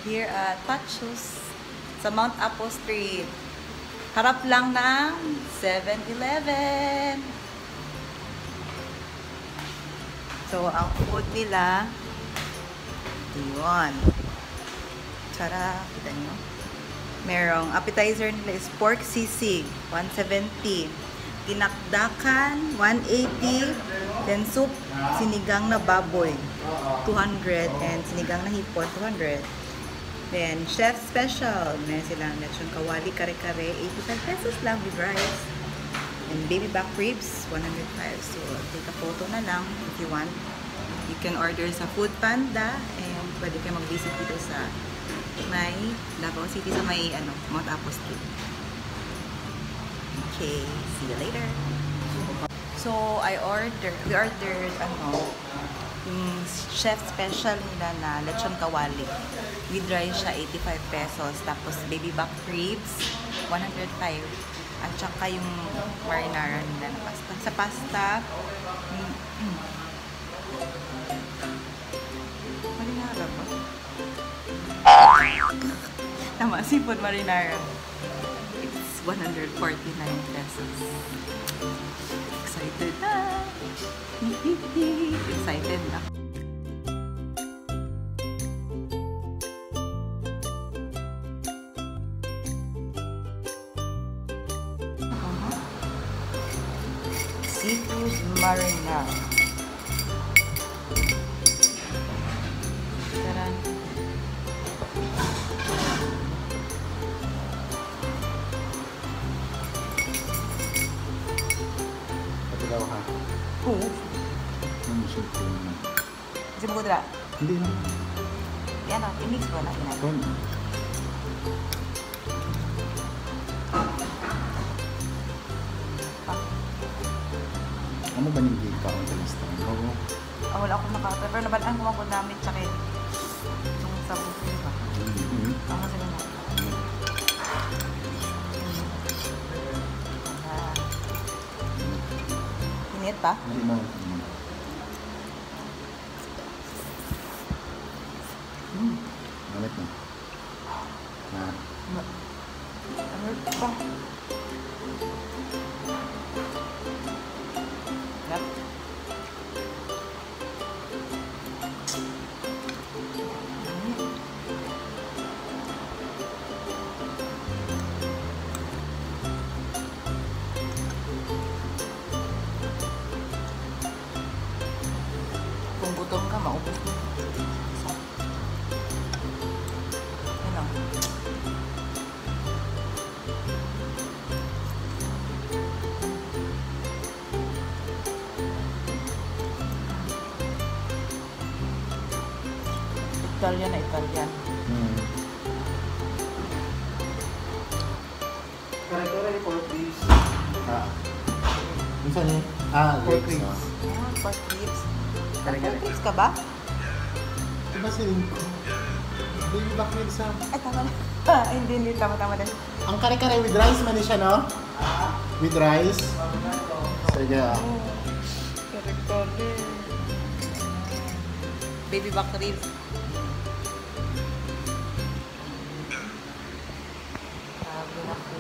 here at Patchos sa Mount Apo Street. Harap lang ng 7-Eleven. So, ang food nila, yun. Tara, kita nyo. Merong appetizer nila is pork sisig, 170. Tinakdakan, 180. Then soup, sinigang na baboy, 200. And sinigang na hipon, 200. Then, chef special. Meron silang lechon kawali, kare-kare, 85 pesos lang with rice. And baby back ribs, 105. So, take a photo na lang if you want. You can order sa Food Panda. And pwede kayo mag-visit dito sa may Davao City, sa may Mount Apo Street. Okay, see you later. So, we ordered yung chef special nila na lechon kawali. With rice siya, 85 pesos. Tapos baby back ribs, 105. At saka yung marinara nila na pasta. Sa pasta, marinara ba? Tama, seafood marinara. It's 149 pesos. Excited na! Excited na. Seafood marinara. Taran. Ito daw ha? Oo. Ano siya ito? Kasi mo ko dira? Hindi na. Yan o, i-mix ko na ginagawa. Kung ano ba yung gig ka ang talastan? Oo. Wala akong nakata. Pero nabalaan ko ako namin tsaka yung sabon ko ba? Ang masaya na. Init pa? Hindi mo. Malit na. Ano pa? Yep. Kung gutom ka, maubos mo. Yan o. Italian na Italian. Minsan eh? Pork legs. ribs. Pork ribs. Pork ribs ka ba? Diba si Rinko? Baby back ribs ha? Ay, tama na. Hindi. Tama din. Ang kare-kare with rice man siya, no? With rice? Sige ah. Kare-kare. Baby back ribs. Sabi na po.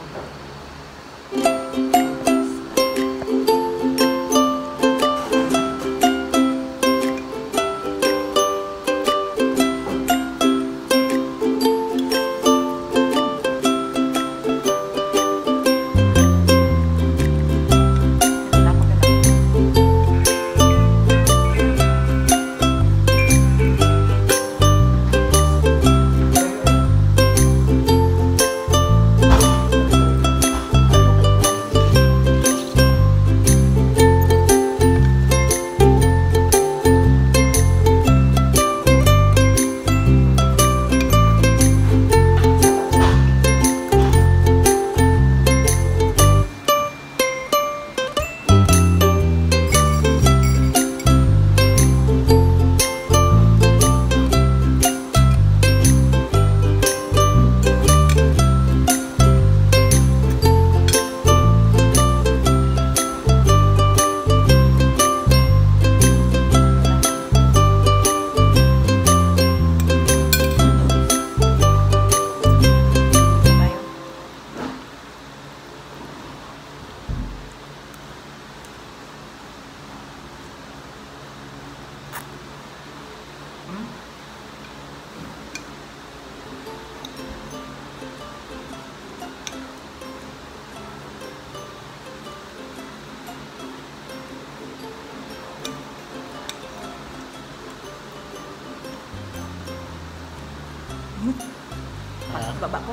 baba ko.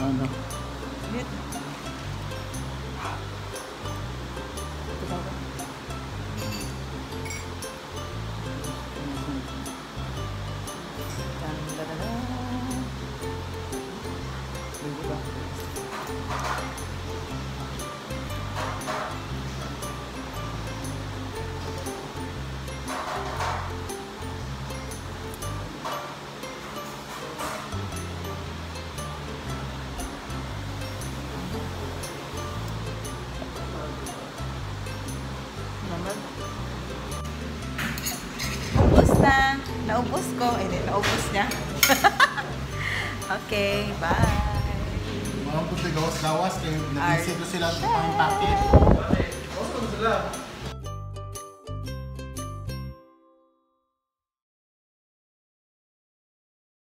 Ano? Wait. Ito ba? Dandadada. Hindi ba? Naman. Ubus na. Naubos ko. Eh, naubos niya. Okay, bye. Mga puti gawas-gawas, kaya nag-isip sila sa pang packet.